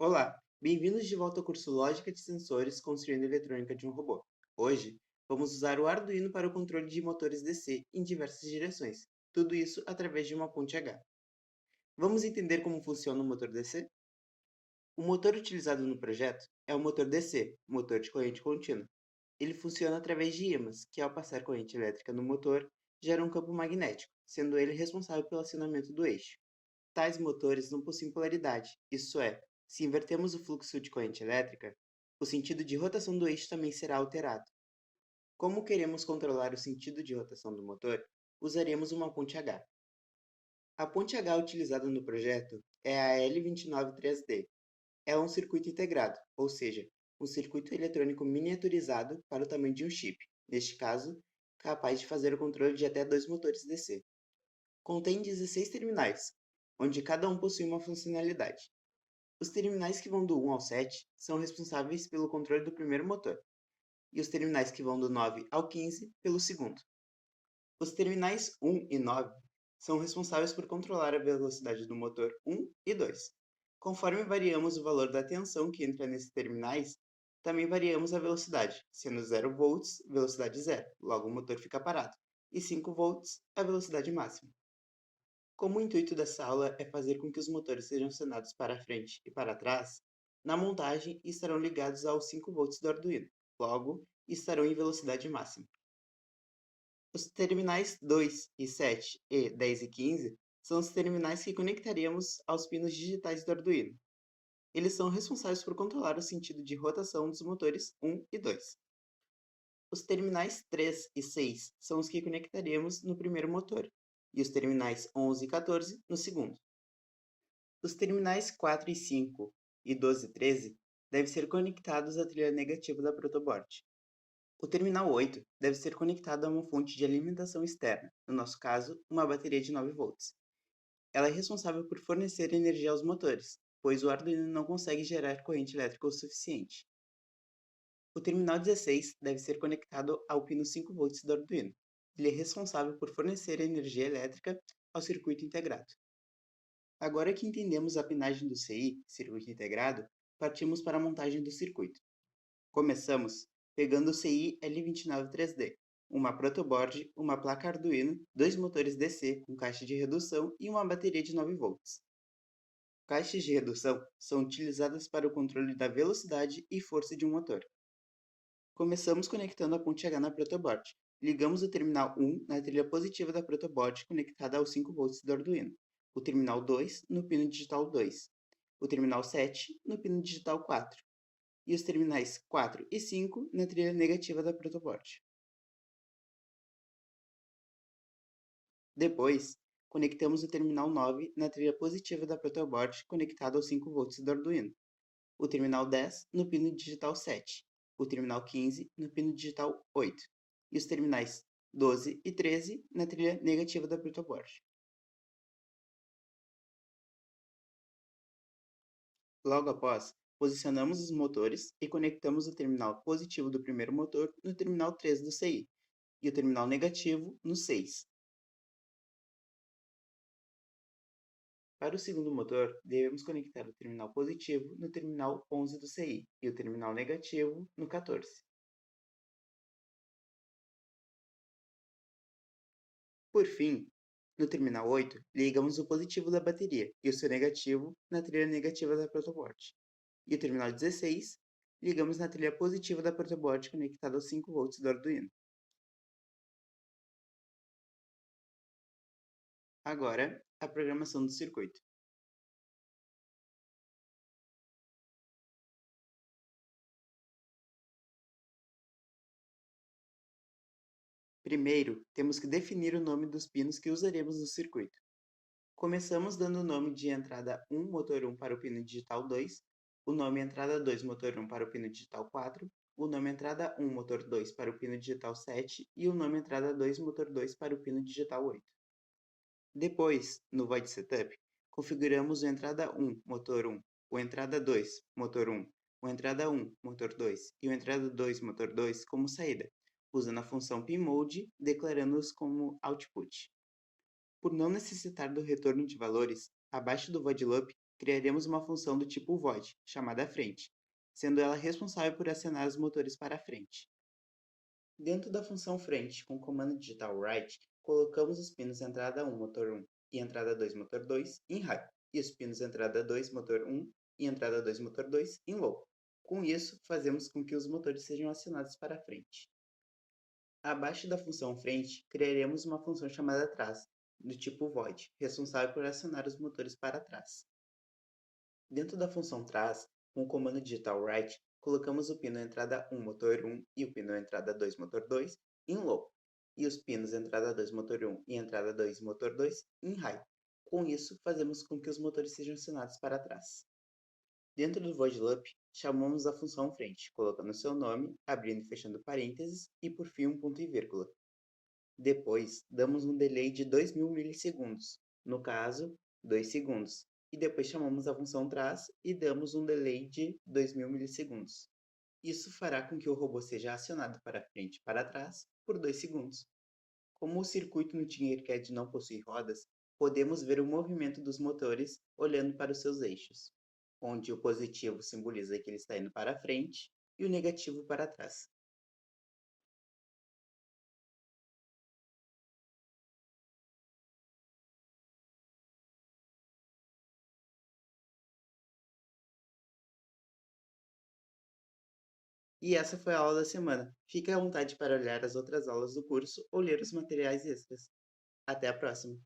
Olá, bem-vindos de volta ao curso Lógica de Sensores Construindo a Eletrônica de um Robô. Hoje, vamos usar o Arduino para o controle de motores DC em diversas direções, tudo isso através de uma ponte H. Vamos entender como funciona o motor DC? O motor utilizado no projeto é o motor DC, motor de corrente contínua. Ele funciona através de ímãs, que ao passar corrente elétrica no motor, geram um campo magnético, sendo ele responsável pelo acionamento do eixo. Tais motores não possuem polaridade, isso é, se invertermos o fluxo de corrente elétrica, o sentido de rotação do eixo também será alterado. Como queremos controlar o sentido de rotação do motor, usaremos uma ponte H. A ponte H utilizada no projeto é a L293D. É um circuito integrado, ou seja, um circuito eletrônico miniaturizado para o tamanho de um chip, neste caso, capaz de fazer o controle de até dois motores DC. Contém 16 terminais, onde cada um possui uma funcionalidade. Os terminais que vão do 1 ao 7 são responsáveis pelo controle do primeiro motor, e os terminais que vão do 9 ao 15 pelo segundo. Os terminais 1 e 9 são responsáveis por controlar a velocidade do motor 1 e 2. Conforme variamos o valor da tensão que entra nesses terminais, também variamos a velocidade, sendo 0 volts, velocidade zero, logo o motor fica parado, e 5 volts, a velocidade máxima. Como o intuito dessa aula é fazer com que os motores sejam acionados para frente e para trás, na montagem estarão ligados aos 5 volts do Arduino, logo estarão em velocidade máxima. Os terminais 2 e 7 e 10 e 15 são os terminais que conectaríamos aos pinos digitais do Arduino. Eles são responsáveis por controlar o sentido de rotação dos motores 1 e 2. Os terminais 3 e 6 são os que conectaremos no primeiro motor, e os terminais 11 e 14 no segundo. Os terminais 4 e 5 e 12 e 13 devem ser conectados à trilha negativa da protoboard. O terminal 8 deve ser conectado a uma fonte de alimentação externa, no nosso caso, uma bateria de 9 volts. Ela é responsável por fornecer energia aos motores, pois o Arduino não consegue gerar corrente elétrica o suficiente. O terminal 16 deve ser conectado ao pino 5 volts do Arduino. Ele é responsável por fornecer energia elétrica ao circuito integrado. Agora que entendemos a pinagem do CI, circuito integrado, partimos para a montagem do circuito. Começamos pegando o CI L293D, uma protoboard, uma placa Arduino, dois motores DC com caixa de redução e uma bateria de 9 volts. Caixas de redução são utilizadas para o controle da velocidade e força de um motor. Começamos conectando a ponte H na protoboard. Ligamos o terminal 1 na trilha positiva da protoboard conectada aos 5 volts do Arduino, o terminal 2 no pino digital 2, o terminal 7 no pino digital 4 e os terminais 4 e 5 na trilha negativa da protoboard. Depois, conectamos o terminal 9 na trilha positiva da protoboard conectado aos 5 volts do Arduino, o terminal 10 no pino digital 7, o terminal 15 no pino digital 8 e os terminais 12 e 13 na trilha negativa da protoboard. Logo após, posicionamos os motores e conectamos o terminal positivo do primeiro motor no terminal 3 do CI e o terminal negativo no 6. Para o segundo motor, devemos conectar o terminal positivo no terminal 11 do CI e o terminal negativo no 14. Por fim, no terminal 8, ligamos o positivo da bateria e o seu negativo na trilha negativa da protoboard. E o terminal 16, ligamos na trilha positiva da protoboard conectada aos 5 volts do Arduino. Agora, a programação do circuito. Primeiro, temos que definir o nome dos pinos que usaremos no circuito. Começamos dando o nome de entrada 1 motor 1 para o pino digital 2, o nome entrada 2 motor 1 para o pino digital 4, o nome entrada 1 motor 2 para o pino digital 7 e o nome entrada 2 motor 2 para o pino digital 8. Depois, no Void Setup, configuramos o entrada 1 motor 1, o entrada 2 motor 1, o entrada 1 motor 2 e o entrada 2 motor 2 como saída, usando a função pinMode, declarando-os como output. Por não necessitar do retorno de valores, abaixo do void loop, criaremos uma função do tipo void, chamada frente, sendo ela responsável por acionar os motores para frente. Dentro da função frente, com o comando digital right, colocamos os pinos entrada 1, motor 1 e entrada 2, motor 2 em high, e os pinos entrada 2, motor 1 e entrada 2, motor 2 em low. Com isso, fazemos com que os motores sejam acionados para frente. Abaixo da função frente, criaremos uma função chamada trás, do tipo void, responsável por acionar os motores para trás. Dentro da função trás, com o comando digital right, colocamos o pino entrada 1, motor 1 e o pino entrada 2, motor 2 em low, e os pinos entrada 2, motor 1 e entrada 2, motor 2 em high. Com isso, fazemos com que os motores sejam acionados para trás. Dentro do void loop, chamamos a função frente, colocando seu nome, abrindo e fechando parênteses e por fim um ponto e vírgula. Depois, damos um delay de 2000 milissegundos, no caso, 2 segundos, e depois chamamos a função trás e damos um delay de 2000 milissegundos. Isso fará com que o robô seja acionado para frente e para trás por 2 segundos. Como o circuito no Tinkercad não possui rodas, podemos ver o movimento dos motores olhando para os seus eixos, onde o positivo simboliza que ele está indo para frente e o negativo para trás. E essa foi a aula da semana. Fique à vontade para olhar as outras aulas do curso ou ler os materiais extras. Até a próxima!